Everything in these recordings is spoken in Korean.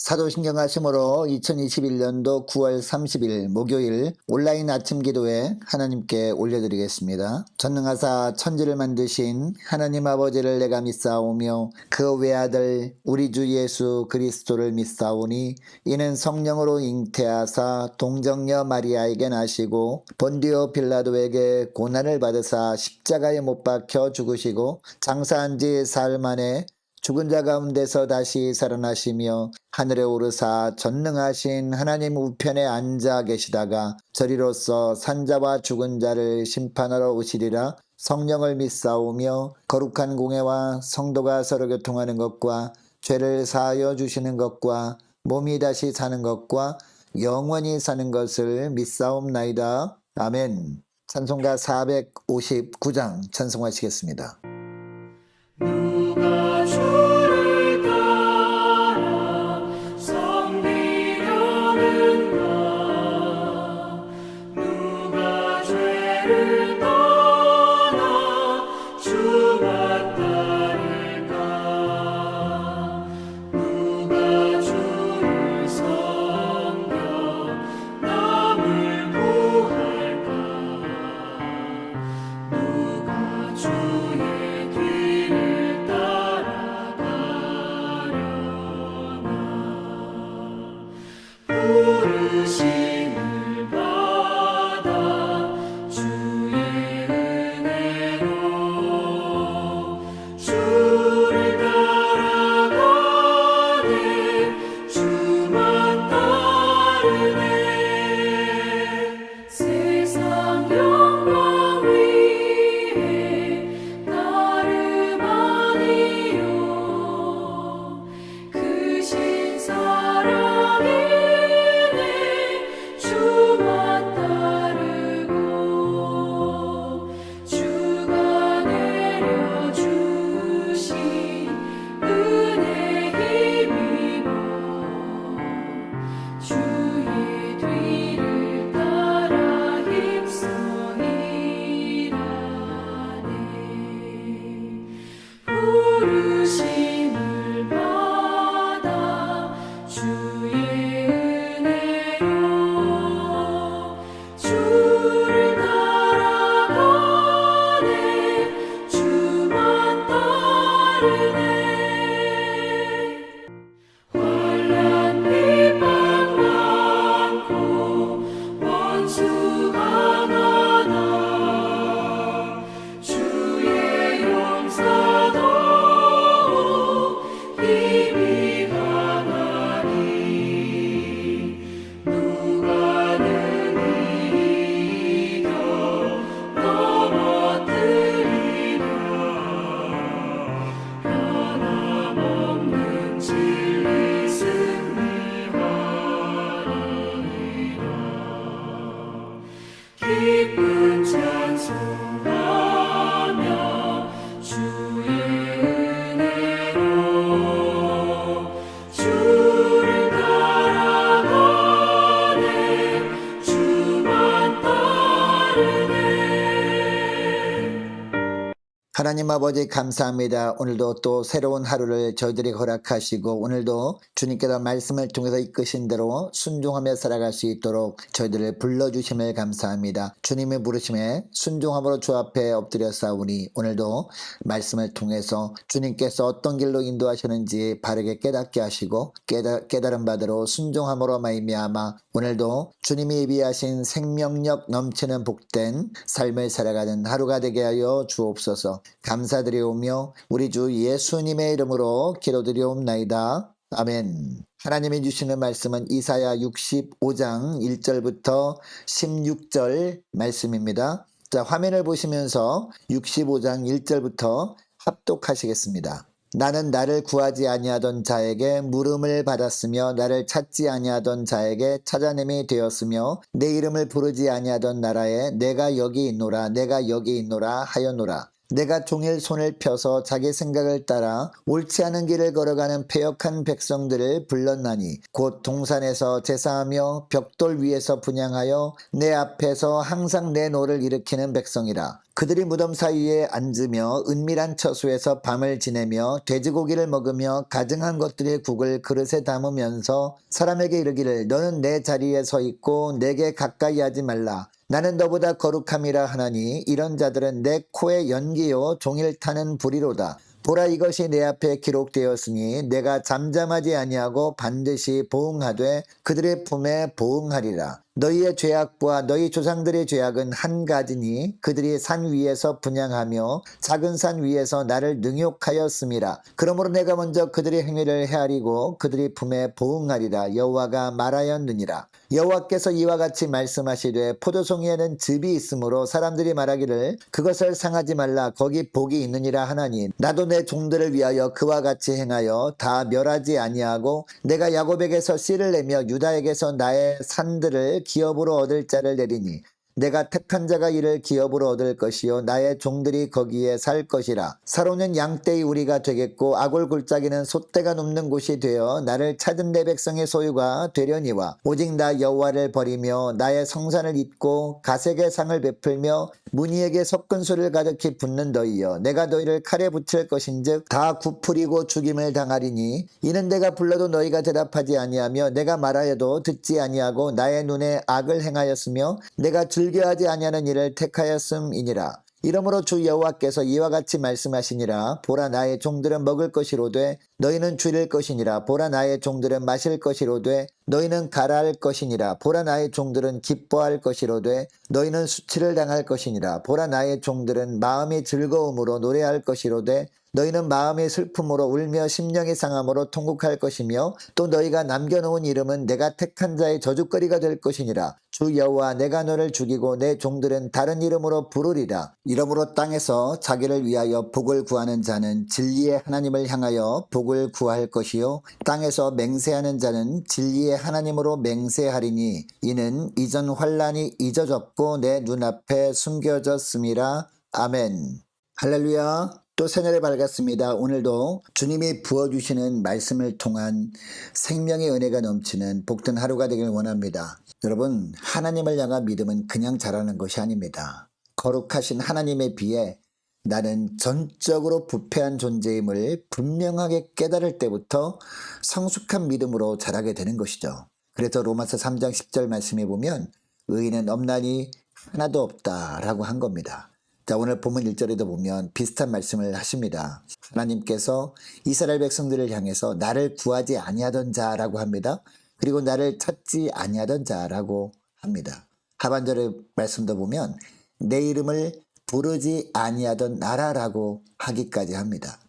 사도신경 하심으로 2021년도 9월 30일 목요일 온라인 아침 기도회 하나님께 올려드리겠습니다. 전능하사 천지를 만드신 하나님 아버지를 내가 믿사오며 그 외아들 우리 주 예수 그리스도를 믿사오니 이는 성령으로 잉태하사 동정녀 마리아에게 나시고 본디오 빌라도에게 고난을 받으사 십자가에 못 박혀 죽으시고 장사한 지 사흘 만에 죽은 자 가운데서 다시 살아나시며 하늘에 오르사 전능하신 하나님 우편에 앉아 계시다가 저리로서 산자와 죽은 자를 심판하러 오시리라. 성령을 믿사오며 거룩한 공회와 성도가 서로 교통하는 것과 죄를 사하여 주시는 것과 몸이 다시 사는 것과 영원히 사는 것을 믿사옵나이다. 아멘. 찬송가 459장 찬송하시겠습니다. 누가 주를 따라 섬기려는가? 누가 죄를 떠나 주만 따를까? 누가 주를 섬겨 남을 구할까? 누가 주의 뒤를 따라가려나? 부르심을 받아 주의 은혜로 주를 따라가네. 주만 따르네. 세상 영광 위에 나름 아니요 크신 사랑이네. 주만 따르고 주가 내려주신 은혜 힘입어 주의 뒤를 따라 힘써 일하네. 부르심을 받아 주의 은혜로 주를 따라가네. 주만 따르네. 환난 비방 많고 원수가 많아 주의 용사도 힘이 강하니 누가 능히 이겨 넘어뜨리랴. 변함없는 진리 승리하리라. 기쁜 찬송하며 주의 은혜로 주를 따라가네. 주만 따르네. 하나님 아버지 감사합니다. 오늘도 또 새로운 하루를 저희들이 허락하시고 오늘도 주님께서 말씀을 통해서 이끄신 대로 순종하며 살아갈 수 있도록 저희들을 불러주심을 감사합니다. 주님의 부르심에 순종함으로 주 앞에 엎드려 싸우니 오늘도 말씀을 통해서 주님께서 어떤 길로 인도하시는지 바르게 깨닫게 하시고 깨달은 바대로 순종함으로 말미암아 오늘도 주님이 예비하신 생명력 넘치는 복된 삶을 살아가는 하루가 되게 하여 주옵소서. 감사드리오며 우리 주 예수님의 이름으로 기도드리옵나이다. 아멘. 하나님이 주시는 말씀은 이사야 65장 1절부터 16절 말씀입니다. 자, 화면을 보시면서 65장 1절부터 합독하시겠습니다. 나는 나를 구하지 아니하던 자에게 물음을 받았으며 나를 찾지 아니하던 자에게 찾아냄이 되었으며 내 이름을 부르지 아니하던 나라에 내가 여기 있노라 내가 여기 있노라 하였노라. 내가 종일 손을 펴서 자기 생각을 따라 옳지 않은 길을 걸어가는 패역한 백성들을 불렀나니 곧 동산에서 제사하며 벽돌 위에서 분향하여 내 앞에서 항상 내 노를 일으키는 백성이라. 그들이 무덤 사이에 앉으며 은밀한 처소에서 밤을 지내며 돼지고기를 먹으며 가증한 것들의 국을 그릇에 담으면서 사람에게 이르기를 너는 내 자리에 서 있고 내게 가까이 하지 말라. 나는 너보다 거룩함이라 하나니 이런 자들은 내 코에 연기요 종일 타는 불이로다. 보라 이것이 내 앞에 기록되었으니 내가 잠잠하지 아니하고 반드시 보응하되 그들의 품에 보응하리라. 너희의 죄악과 너희 조상들의 죄악은 한 가지니 그들이 산 위에서 분향하며 작은 산 위에서 나를 능욕하였음이라. 그러므로 내가 먼저 그들의 행위를 헤아리고 그들이 품에 보응하리라. 여호와가 말하였느니라. 여호와께서 이와 같이 말씀하시되 포도송이에는 즙이 있으므로 사람들이 말하기를 그것을 상하지 말라 거기 복이 있느니라 하나니 나도 내 종들을 위하여 그와 같이 행하여 다 멸하지 아니하고 내가 야곱에게서 씨를 내며 유다에게서 나의 산들을 기업으로 얻을 자를 내리니 내가 택한 자가 이를 기업으로 얻을 것이요 나의 종들이 거기에 살 것이라. 사로는 양떼의 우리가 되겠고 아골 굴짜기는 솥대가 눕는 곳이 되어 나를 찾은 내 백성의 소유가 되려니와 오직 나 여호와를 버리며 나의 성산을 잊고 가색의 상을 베풀며 무니에게 섞은 술을 가득히 붓는 너희여 내가 너희를 칼에 붙일 것인즉 다 굽풀이고 죽임을 당하리니 이는 내가 불러도 너희가 대답하지 아니하며 내가 말하여도 듣지 아니하고 나의 눈에 악을 행하였으며 내가 즐겨하지 아니하는 일을 택하였음이니라. 이러므로 주 여호와께서 이와 같이 말씀하시니라. 보라 나의 종들은 먹을 것이로되 너희는 줄일 것이니라. 보라 나의 종들은 마실 것이로되 너희는 가라할 것이니라. 보라 나의 종들은 기뻐할 것이로되 너희는 수치를 당할 것이니라. 보라 나의 종들은 마음이 즐거움으로 노래할 것이로되 너희는 마음의 슬픔으로 울며 심령이 상함으로 통곡할 것이며 또 너희가 남겨놓은 이름은 내가 택한 자의 저주거리가 될 것이니라. 주 여호와 내가 너를 죽이고 내 종들은 다른 이름으로 부르리라. 이러므로 땅에서 자기를 위하여 복을 구하는 자는 진리의 하나님을 향하여 복을 구할 것이요 땅에서 맹세하는 자는 진리의 하나님으로 맹세하리니 이는 이전 환난이 잊어졌고 내 눈앞에 숨겨졌음이라. 아멘. 할렐루야. 또 새날이 밝았습니다. 오늘도 주님이 부어주시는 말씀을 통한 생명의 은혜가 넘치는 복된 하루가 되길 원합니다. 여러분, 하나님을 향한 믿음은 그냥 자라는 것이 아닙니다. 거룩하신 하나님에 비해 나는 전적으로 부패한 존재임을 분명하게 깨달을 때부터 성숙한 믿음으로 자라게 되는 것이죠. 그래서 로마서 3장 10절 말씀에 보면 의인은 없나니 하나도 없다라고 한 겁니다. 자, 오늘 본문 1절에도 보면 비슷한 말씀을 하십니다. 하나님께서 이스라엘 백성들을 향해서 나를 구하지 아니하던 자라고 합니다. 그리고 나를 찾지 아니하던 자라고 합니다. 하반절의 말씀도 보면 내 이름을 부르지 아니하던 나라라고 하기까지 합니다.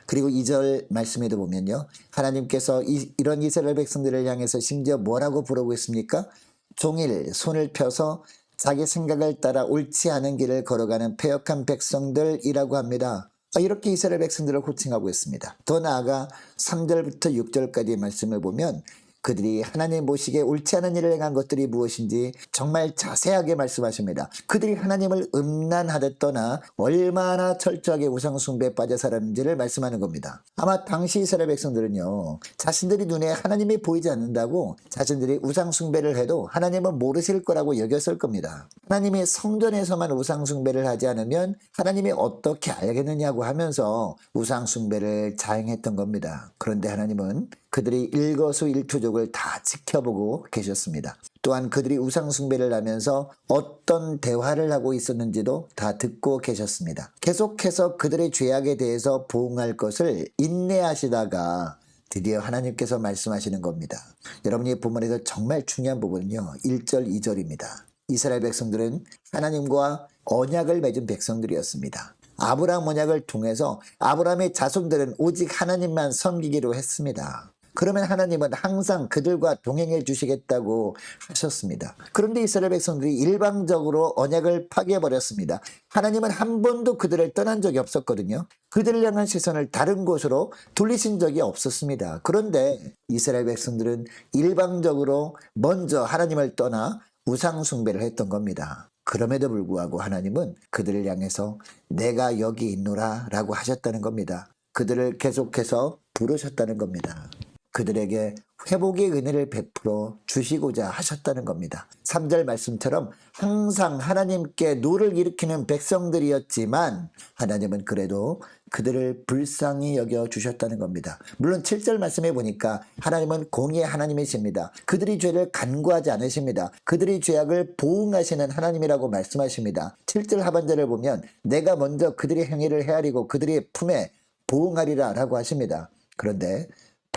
그리고 2절 말씀에도 보면요. 하나님께서 이런 이스라엘 백성들을 향해서 심지어 뭐라고 부르고 있습니까? 종일 손을 펴서 자기 생각을 따라 옳지 않은 길을 걸어가는 패역한 백성들이라고 합니다. 이렇게 이스라엘 백성들을 호칭하고 있습니다. 더 나아가 3절부터 6절까지의 말씀을 보면 그들이 하나님 보시기에 옳지 않은 일을 행한 것들이 무엇인지 정말 자세하게 말씀하십니다. 그들이 하나님을 음란하듯 떠나 얼마나 철저하게 우상숭배에 빠져 살았는지를 말씀하는 겁니다. 아마 당시 이스라엘 백성들은요, 자신들이 눈에 하나님이 보이지 않는다고 자신들이 우상숭배를 해도 하나님은 모르실 거라고 여겼을 겁니다. 하나님이 성전에서만 우상숭배를 하지 않으면 하나님이 어떻게 알겠느냐고 하면서 우상숭배를 자행했던 겁니다. 그런데 하나님은 그들이 일거수일투족을 다 지켜보고 계셨습니다. 또한 그들이 우상숭배를 하면서 어떤 대화를 하고 있었는지도 다 듣고 계셨습니다. 계속해서 그들의 죄악에 대해서 보응할 것을 인내하시다가 드디어 하나님께서 말씀하시는 겁니다. 여러분이 본문에서 정말 중요한 부분은요, 1절, 2절입니다. 이스라엘 백성들은 하나님과 언약을 맺은 백성들이었습니다. 아브라함 언약을 통해서 아브라함의 자손들은 오직 하나님만 섬기기로 했습니다. 그러면 하나님은 항상 그들과 동행해 주시겠다고 하셨습니다. 그런데 이스라엘 백성들이 일방적으로 언약을 파괴해버렸습니다. 하나님은 한 번도 그들을 떠난 적이 없었거든요. 그들을 향한 시선을 다른 곳으로 돌리신 적이 없었습니다. 그런데 이스라엘 백성들은 일방적으로 먼저 하나님을 떠나 우상 숭배를 했던 겁니다. 그럼에도 불구하고 하나님은 그들을 향해서 내가 여기 있노라 라고 하셨다는 겁니다. 그들을 계속해서 부르셨다는 겁니다. 그들에게 회복의 은혜를 베풀어 주시고자 하셨다는 겁니다. 3절 말씀처럼 항상 하나님께 노를 일으키는 백성들이었지만 하나님은 그래도 그들을 불쌍히 여겨 주셨다는 겁니다. 물론 7절 말씀해 보니까 하나님은 공의의 하나님이십니다. 그들이 죄를 간구하지 않으십니다. 그들이 죄악을 보응하시는 하나님이라고 말씀하십니다. 7절 하반절을 보면 내가 먼저 그들의 행위를 헤아리고 그들의 품에 보응하리라 라고 하십니다. 그런데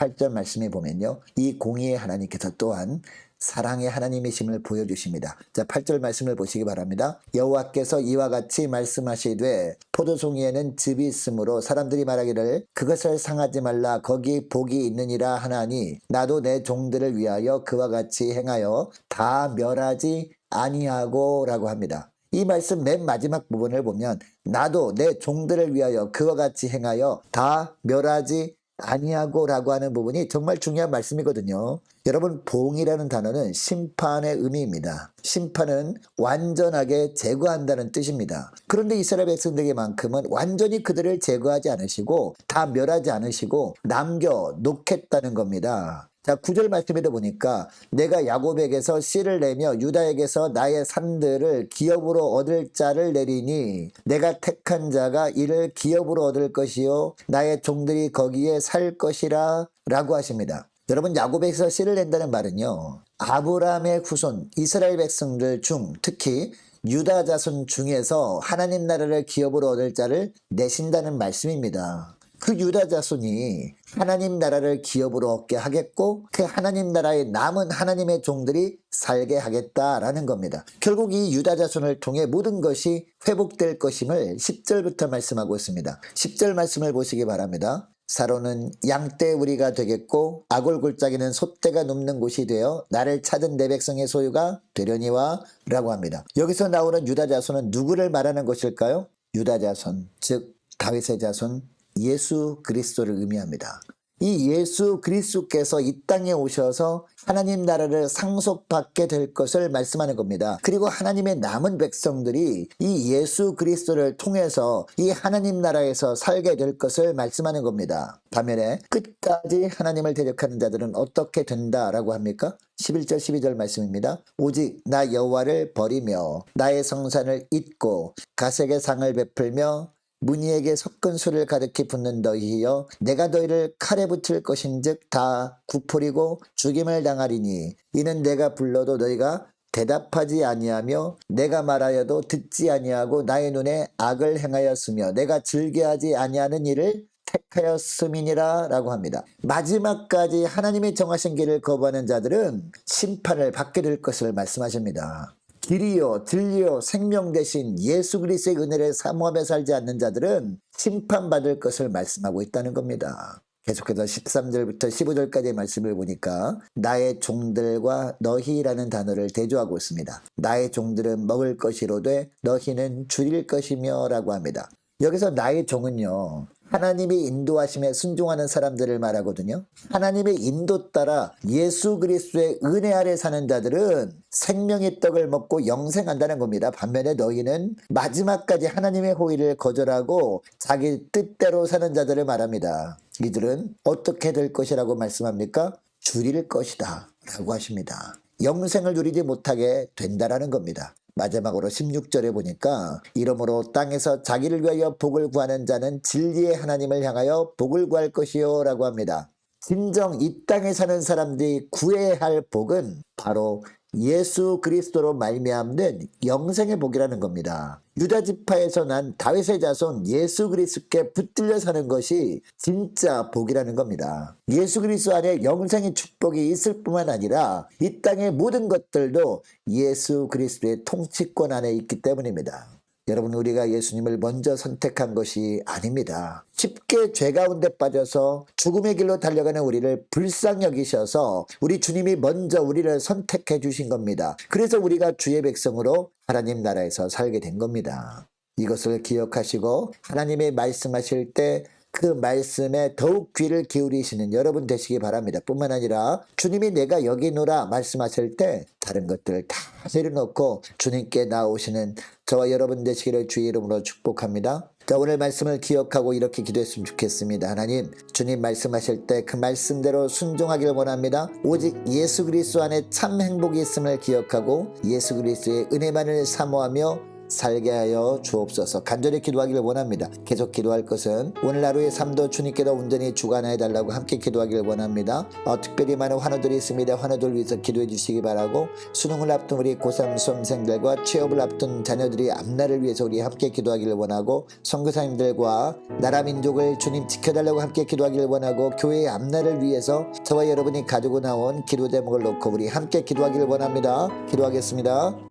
8절 말씀에 보면요, 이 공의의 하나님께서 또한 사랑의 하나님이심을 보여주십니다. 자, 8절 말씀을 보시기 바랍니다. 여호와께서 이와 같이 말씀하시되 포도송이에는 즙이 있으므로 사람들이 말하기를 그것을 상하지 말라 거기 복이 있느니라 하나니 나도 내 종들을 위하여 그와 같이 행하여 다 멸하지 아니하고 라고 합니다. 이 말씀 맨 마지막 부분을 보면 나도 내 종들을 위하여 그와 같이 행하여 다 멸하지 아니하고 라고 하는 부분이 정말 중요한 말씀이거든요. 여러분, 보응이라는 단어는 심판의 의미입니다. 심판은 완전하게 제거한다는 뜻입니다. 그런데 이스라엘 백성들에게만큼은 완전히 그들을 제거하지 않으시고 다 멸하지 않으시고 남겨놓겠다는 겁니다. 자, 9절 말씀에도 보니까 내가 야곱에게서 씨를 내며 유다에게서 나의 산들을 기업으로 얻을 자를 내리니 내가 택한 자가 이를 기업으로 얻을 것이요 나의 종들이 거기에 살 것이라 라고 하십니다. 여러분, 야곱에게서 씨를 낸다는 말은요, 아브라함의 후손 이스라엘 백성들 중 특히 유다 자손 중에서 하나님 나라를 기업으로 얻을 자를 내신다는 말씀입니다. 그 유다 자손이 하나님 나라를 기업으로 얻게 하겠고 그 하나님 나라에 남은 하나님의 종들이 살게 하겠다라는 겁니다. 결국 이 유다 자손을 통해 모든 것이 회복될 것임을 10절부터 말씀하고 있습니다. 10절 말씀을 보시기 바랍니다. 사로는 양떼 우리가 되겠고 아골골짜기는 솥대가 눕는 곳이 되어 나를 찾은 내 백성의 소유가 되려니와 라고 합니다. 여기서 나오는 유다 자손은 누구를 말하는 것일까요? 유다 자손, 즉 다윗의 자손 예수 그리스도를 의미합니다. 이 예수 그리스도께서 이 땅에 오셔서 하나님 나라를 상속받게 될 것을 말씀하는 겁니다. 그리고 하나님의 남은 백성들이 이 예수 그리스도를 통해서 이 하나님 나라에서 살게 될 것을 말씀하는 겁니다. 반면에 끝까지 하나님을 대적하는 자들은 어떻게 된다라고 합니까? 11절 12절 말씀입니다. 오직 나 여호와를 버리며 나의 성산을 잊고 가색의 상을 베풀며 무니에게 섞은 술을 가득히 붓는 너희여 내가 너희를 칼에 붙일 것인즉 다 구풀이고 죽임을 당하리니 이는 내가 불러도 너희가 대답하지 아니하며 내가 말하여도 듣지 아니하고 나의 눈에 악을 행하였으며 내가 즐겨하지 아니하는 일을 택하였음이니라 라고 합니다. 마지막까지 하나님이 정하신 길을 거부하는 자들은 심판을 받게 될 것을 말씀하십니다. 길이요 진리요 생명 대신 예수 그리스도의 은혜를 사모하며 살지 않는 자들은 심판받을 것을 말씀하고 있다는 겁니다. 계속해서 13절부터 15절까지의 말씀을 보니까 나의 종들과 너희라는 단어를 대조하고 있습니다. 나의 종들은 먹을 것이로되 너희는 줄일 것이며 라고 합니다. 여기서 나의 종은요, 하나님이 인도하심에 순종하는 사람들을 말하거든요. 하나님의 인도 따라 예수 그리스도의 은혜 아래 사는 자들은 생명의 떡을 먹고 영생한다는 겁니다. 반면에 너희는 마지막까지 하나님의 호의를 거절하고 자기 뜻대로 사는 자들을 말합니다. 이들은 어떻게 될 것이라고 말씀합니까? 줄일 것이다 라고 하십니다. 영생을 누리지 못하게 된다라는 겁니다. 마지막으로 16절에 보니까 이러므로 땅에서 자기를 위하여 복을 구하는 자는 진리의 하나님을 향하여 복을 구할 것이요 라고 합니다. 진정 이 땅에 사는 사람들이 구해야 할 복은 바로 예수 그리스도로 말미암는 영생의 복이라는 겁니다. 유다 지파에서 난 다윗의 자손 예수 그리스도께 붙들려 사는 것이 진짜 복이라는 겁니다. 예수 그리스도 안에 영생의 축복이 있을 뿐만 아니라 이 땅의 모든 것들도 예수 그리스도의 통치권 안에 있기 때문입니다. 여러분, 우리가 예수님을 먼저 선택한 것이 아닙니다. 쉽게 죄 가운데 빠져서 죽음의 길로 달려가는 우리를 불쌍히 여기셔서 우리 주님이 먼저 우리를 선택해 주신 겁니다. 그래서 우리가 주의 백성으로 하나님 나라에서 살게 된 겁니다. 이것을 기억하시고 하나님의 말씀하실 때 그 말씀에 더욱 귀를 기울이시는 여러분 되시기 바랍니다. 뿐만 아니라 주님이 내가 여기 있노라 말씀하실 때 다른 것들을 다 내려놓고 주님께 나오시는 저와 여러분 되시기를 주의 이름으로 축복합니다. 자, 오늘 말씀을 기억하고 이렇게 기도했으면 좋겠습니다. 하나님, 주님 말씀하실 때 그 말씀대로 순종하기를 원합니다. 오직 예수 그리스도 안에 참 행복이 있음을 기억하고 예수 그리스도의 은혜만을 사모하며 살게 하여 주옵소서. 간절히 기도하기를 원합니다. 계속 기도할 것은 오늘 하루의 삶도 주님께로 온전히 주관해 달라고 함께 기도하기를 원합니다. 특별히 많은 환우들이 있습니다. 환우들 위해서 기도해 주시기 바라고, 수능을 앞둔 우리 고3 수험생들과 취업을 앞둔 자녀들이 앞날을 위해서 우리 함께 기도하기를 원하고, 선교사님들과 나라 민족을 주님 지켜달라고 함께 기도하기를 원하고, 교회의 앞날을 위해서 저와 여러분이 가지고 나온 기도 제목을 놓고 우리 함께 기도하기를 원합니다. 기도하겠습니다.